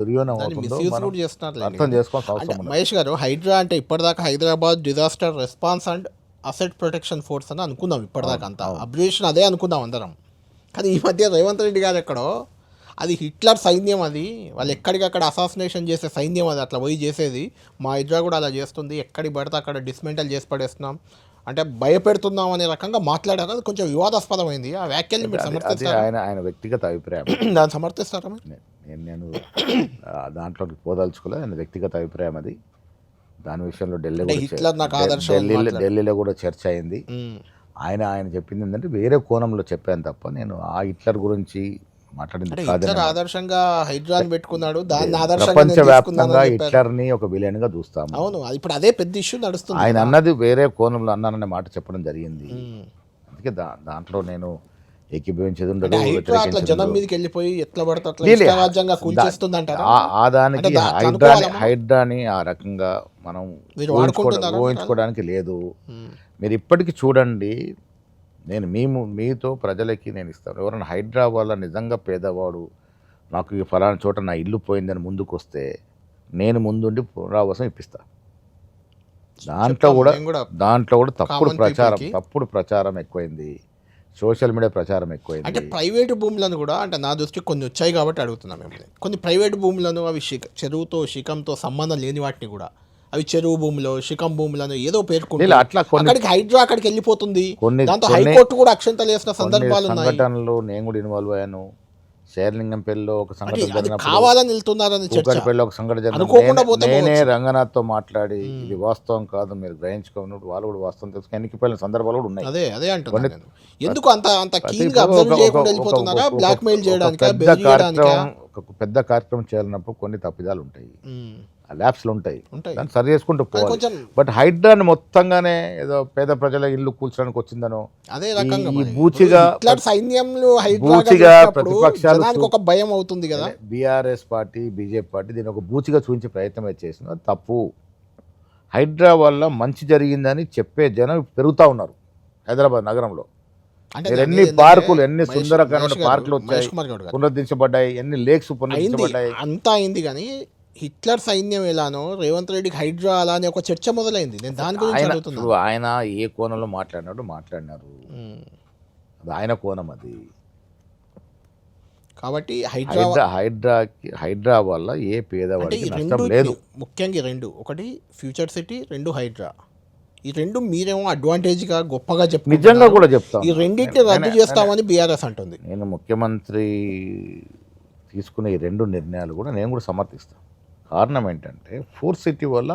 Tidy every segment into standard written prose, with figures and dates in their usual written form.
దుర్యోగం దాన్ని అవుతుందో మిస్యూజ్ మనం కూడా చేస్తున్నారు. అర్థం చేసుకోవాల్సిన అంటే అవసరం ఉన్నది. మహేష్ గారు, హైడ్రా అంటే ఇప్పటిదాకా Hyderabad disaster response and asset protection force అని అనుకుందాం. ఇప్పటిదాకా అవును, అంతా అవును. అబ్రివేషన్ అదే అనుకుందాం అందరం. కానీ ఈ మధ్య రేవంత్ రెడ్డి గారు ఎక్కడో అది హిట్లర్ సైన్యం, అది వాళ్ళు ఎక్కడికక్కడ అసాసినేషన్ చేసే సైన్యం, అది అట్లా పోయి చేసేది. మా హైడ్రా కూడా అలా చేస్తుంది, ఎక్కడికి పడితే అక్కడ డిస్మెంటల్ చేసి పడేస్తున్నాం అంటే భయపెడుతున్నాం అనే రకంగా మాట్లాడారు. అది కొంచెం వివాదాస్పదమైంది. ఆ వ్యాఖ్యల్ని మీరు అది అది సమర్థిస్తారా? ఆయన వ్యక్తిగత అభిప్రాయం. దాన్ని సమర్థిస్తారా మీరు? నేను దాంట్లోకి పోదలుచుకోలేదు. ఆయన వ్యక్తిగత అభిప్రాయం అది. దాని విషయంలో అంటే హిట్లర్ నాకు ఆదర్శం అని మాట్లాడారు. ఢిల్లీలో కూడా చర్చ అయింది. ఆయన చెప్పింది ఏంటంటే వేరే కోణంలో చెప్పాను తప్ప నేను ఆ హిట్లర్ గురించి మాట్లాడింది అంటే కాదని. హిట్లర్ ఆదర్శంగా హైడ్రాని పెట్టుకున్నాడు, దాన్ని ఆదర్శంగా నేను ప్రపంచవ్యాప్తంగా తీసుకున్నానని చెప్పారు. హిట్లర్ని ఒక విలన్గా చూస్తాము. అవును, అది ఇప్పుడు అదే పెద్ద ఇష్యూ నడుస్తుంది ఆయన కదా. అన్నది వేరే కోణంలో అన్నాననే మాట చెప్పడం జరిగింది. ఉమ్. అందుకే దాంట్లో నేను ఏకీభవించేది ఉండదు, అంటే హైడ్రా అట్లా వ్యతిరేకించేది జనం ఉండదు. మీదకి వెళ్ళిపోయి ఎట్లా పడితే అట్లా లేదు, ఇష్టారాజ్యంగా కూల్చేస్తుంది అంటారా? ఆ దానికి అంటే అట్లా అనుకోవాలమ్మా? హైడ్రాని ఆ రకంగా మనం మీరు వాడుకుంటున్నారా? ఊహించుకోవడానికి లేదు. ఉమ్. మీరు ఇప్పటికీ చూడండి, నేను మీతో ప్రజలకి నేను ఇస్తాను. ఎవరైనా హైడ్రా వల్ల నిజంగా పేదవాడు నాకు ఈ ఫలానా చోట నా ఇల్లు పోయిందని ముందుకు వస్తే నేను ముందుండి పునరావాసం ఇప్పిస్తా. దాంట్లో నేను కూడా కూడా common తప్పుడు ప్రచారం ఎక్కువైంది. సోషల్ మీడియా ప్రచారం అంటే ఎక్కువైంది. ప్రైవేటు భూములను కూడా, అంటే నా దృష్టికి కొన్ని వచ్చాయి కాబట్టి అడుగుతున్నాం మేము. కొన్ని ప్రైవేటు భూములను, అవి చెరువుతో శిఖంతో సంబంధం లేని వాటిని కూడా, అవి చెరువు భూములు శిఖం భూములను ఏదో పేర్కొంటే అట్లా అక్కడికి హైడ్రా అక్కడికి వెళ్ళిపోతుంది. కొన్ని దాంతో హైకోర్టు కూడా అక్షంతలు వేసిన సందర్భాలు ఉన్నాయి. సంఘటనలు నేను కూడా ఇన్వాల్వ్ అయ్యాను. శేర్లింగంపల్లిలో ఒక సంఘటన అది జరిగినప్పుడు, కావాలని వెళ్తున్నారని చర్చ. కూకట్పల్లిలో ఒక సంఘటన అనుకోకుండా పోతే జరిగినప్పుడు నేనే పోవచ్చు. రంగనాథ్తో మాట్లాడి ఇది వాస్తవం కాదు, మీరు గ్రహించుకున్నప్పుడు వాళ్ళు కూడా వాస్తవం తెలుసుకుని ఎన్నికపోయిన సందర్భాలు కూడా ఉన్నాయి. అదే అంటున్నాను కొన్ని- నేను. ఎందుకు అంత కీన్ గా అబ్జర్వ్ చేయకుండా వెళ్ళిపోతున్నారా? బ్లాక్ మెయిల్ చేయడానికా, బెదిరి చేయడానికా? ఒక పెద్ద కార్యక్రమం చేయాలన్నప్పుడు కొన్ని తప్పిదాలు ఉంటాయి, ఉమ్. ల్యాబ్స్లు ఉంటాయి, ఉంటాయి. దాన్ని సరి చేసుకుంటూ అది పోవాలి. కొంచెం బట్ హైడ్రాని మొత్తంగానే ఏదో పేద ప్రజల ఇల్లు కూల్చడానికి వచ్చిందనో, అదే రకంగా ఈ మరి. బూచిగా హిట్లర్ సైన్యంలో హైడ్రాగా బూచిగా చూసినప్పుడు ప్రతిపక్షాలు జనానికి ఒక భయం అవుతుంది కదా. బీఆర్ఎస్ పార్టీ, బీజేపీ పార్టీ దీన్ని ఒక బూచిగా చూపించే ప్రయత్నం అయితే చేసింది. అది తప్పు. హైడ్రా వల్ల మంచి జరిగిందని చెప్పే జనం పెరుగుతూ ఉన్నారు హైదరాబాద్ నగరంలో. అంటే మీరు దాని ఎన్ని ఏంటంటే పార్కులు, ఎన్ని మహేష్ సుందరకరమైన గారు, పార్కులు వచ్చాయి, మహేష్ కుమార్ గౌడ్ గారు, పునరుద్ధరించబడ్డాయి, ఎన్ని లేక్స్ అయింది, పునరుద్ధరించబడ్డాయి. అంతా అయింది. కానీ హిట్లర్ సైన్యం ఎలానో రేవంత్ రెడ్డికి హైడ్రా అలా అని ఒక చర్చ మొదలైంది. నేను దాని గురించి అడుగుతున్నాను. ఆయన ఏ కోణంలో మాట్లాడినారు, ఉమ్. అది ఆయన కోణం. అది కాబట్టి హైడ్రా వల్ల ఏ అంటే పేదవాడికి ఈ నష్టం రెండు, లేదు. ముఖ్యంగా ఈ రెండు, ఒకటి ఫ్యూచర్ సిటీ, రెండు హైడ్రా. ఈ రెండు మీరేమో అడ్వాంటేజ్గా గొప్పగా నిజంగా చెప్పుకుంటున్నారు. కూడా చెప్తాను. ఈ రెండింటిని రద్దు చేస్తామని బీఆర్ఎస్ అంటుంది. నేను ముఖ్యమంత్రి తీసుకునే ఈ రెండు నిర్ణయాలు కూడా నేను కూడా సమర్థిస్తాను. కారణం ఏంటంటే 4 సిటీ వల్ల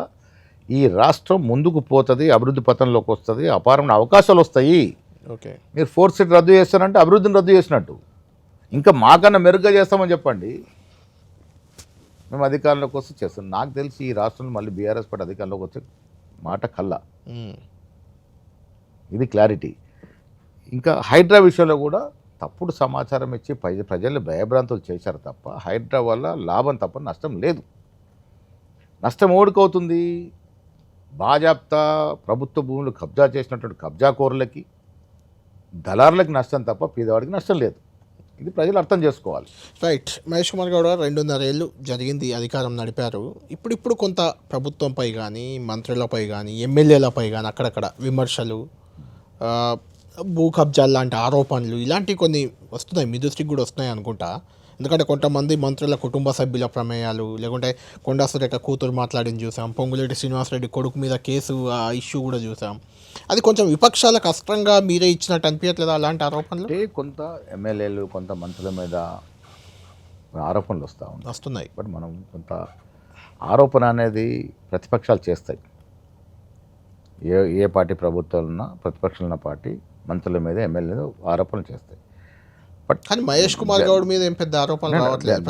ఈ రాష్ట్రం ముందుకు పోతుంది, అభివృద్ధి పథంలోకి వస్తుంది, అపారమైన అవకాశాలు వస్తాయి. ఓకే, మీరు 4 సిటీ రద్దు చేస్తారంటే అభివృద్ధిని రద్దు చేసినట్టు. ఇంకా మాకన్నా మెరుగ్గా చేస్తామని చెప్పండి, మేము అధికారంలోకి వస్తే చేస్తాం. నాకు తెలిసి ఈ రాష్ట్రంలో మళ్ళీ బీఆర్ఎస్ పార్టీ అధికారంలోకి వచ్చే మాట కల్లా. ఇది క్లారిటీ. ఇంకా హైడ్రా విషయంలో కూడా తప్పుడు సమాచారం ఇచ్చి ప్రజల్ని భయభ్రాంతులు చేశారు తప్ప హైడ్రా వల్ల లాభం తప్ప నష్టం లేదు. నష్టం ఓడికవుతుంది, బాజాప్తా ప్రభుత్వ భూములు కబ్జా చేసినటువంటి కబ్జాకోరులకి, దళారులకి నష్టం తప్ప పేదవాడికి నష్టం లేదు. ఇది ప్రజలు అర్థం చేసుకోవాలి. రైట్. మహేష్ కుమార్ గౌడ్ 2.5 ఏళ్ళు జరిగింది, అధికారం నడిపారు. ఇప్పుడు కొంత ప్రభుత్వంపై కానీ, మంత్రులపై కానీ, ఎమ్మెల్యేలపై కానీ అక్కడక్కడ విమర్శలు, భూ కబ్జాలు లాంటి ఆరోపణలు, ఇలాంటివి కొన్ని వస్తున్నాయి. మీ దృష్టికి కూడా వస్తున్నాయి అనుకుంటా. ఎందుకంటే కొంతమంది మంత్రుల కుటుంబ సభ్యుల ప్రమేయాలు, లేకుంటే కొండా సురేఖ కూతురు మాట్లాడింది చూసాం, పొంగులేటి శ్రీనివాసరెడ్డి కొడుకు మీద కేసు, ఆ ఇష్యూ కూడా చూసాం. అది కొంచెం విపక్షాలకు కష్టంగా మీరే ఇచ్చినట్టు అనిపించట్లేదా అలాంటి ఆరోపణలు? అంటే కొంత ఎమ్మెల్యేలు, కొంత మంత్రుల మీద ఆరోపణలు వస్తున్నాయి. బట్ మనం కొంత ఆరోపణ అనేది ప్రతిపక్షాలు చేస్తాయి. ఏ పార్టీ ప్రభుత్వాలు ఉన్నా, ప్రతిపక్షాలు ఉన్న పార్టీ మంత్రుల మీద, ఎమ్మెల్యేలు ఆరోపణలు చేస్తాయి. కానీ మహేష్ కుమార్ గౌడ్ మీద ఏం పెద్ద ఆరోపణలు రావట్లేదు.